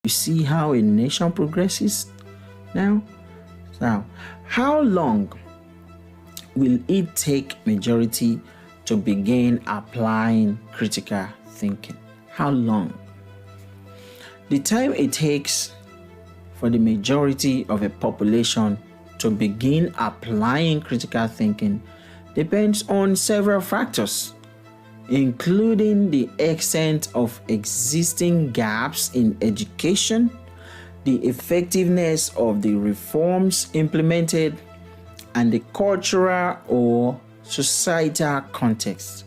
You see how a nation progresses now? Now, how long will it take majority to begin applying critical thinking? How long? The time it takes for the majority of a population to begin applying critical thinking depends on several factors, including the extent of existing gaps in education, the effectiveness of the reforms implemented, and the cultural or societal context.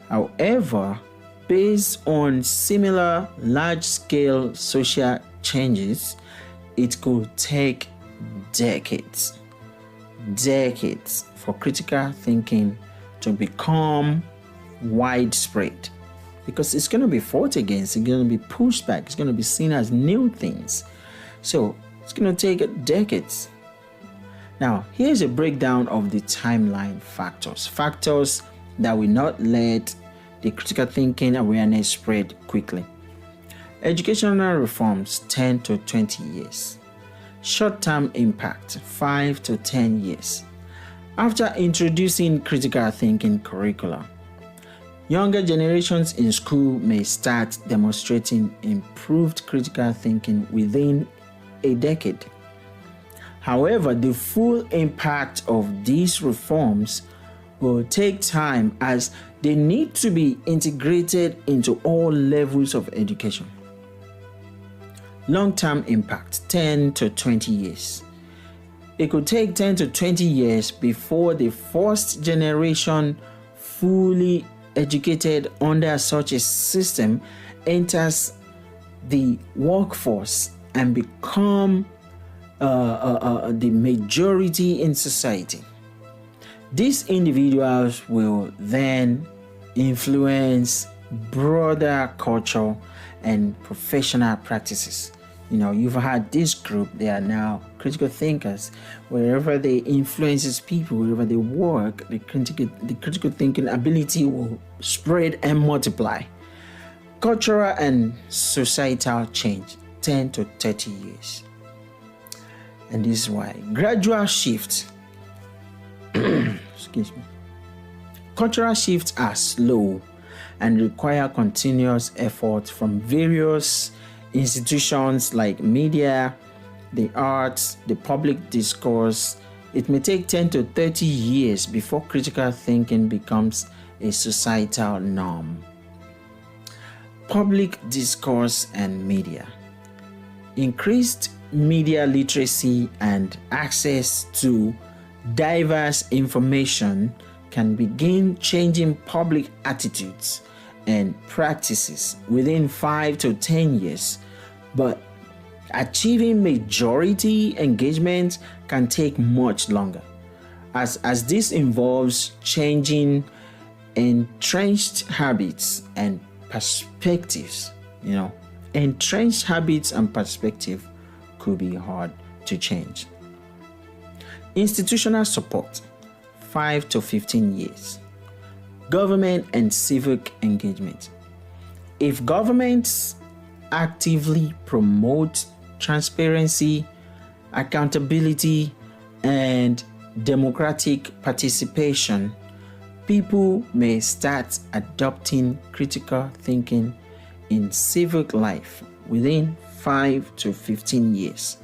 However, based on similar large-scale social changes, it could take decades for critical thinking to become widespread, because it's going to be fought against, it's going to be pushed back, it's going to be seen as new things. So it's going to take decades. Now, here's a breakdown of the timeline factors that will not let the critical thinking awareness spread quickly. Educational reforms, 10 to 20 years. Short-term impact, 5 to 10 years. After introducing critical thinking curricula, younger generations in school may start demonstrating improved critical thinking within a decade. However, the full impact of these reforms will take time, as they need to be integrated into all levels of education. Long-term impact, 10 to 20 years. It could take 10 to 20 years before the first generation fully educated under such a system enters the workforce and become the majority in society. These individuals will then influence broader culture and professional practices. You've had this group, they are now critical thinkers. Wherever they influences people, wherever they work, the critical thinking ability will spread and multiply. Cultural and societal change, 10 to 30 years. And this is why gradual shift excuse me. Cultural shifts are slow and require continuous effort from various institutions like media, the arts, the public discourse. It may take 10 to 30 years before critical thinking becomes a societal norm. Public discourse and media. Increased media literacy and access to diverse information can begin changing public attitudes and practices within 5 to 10 years, but achieving majority engagement can take much longer, as this involves changing entrenched habits and perspectives. Entrenched habits and perspective could be hard to change. Institutional support, 5 to 15 years. Government and civic engagement. If governments actively promote transparency, accountability, and democratic participation, people may start adopting critical thinking in civic life within 5 to 15 years.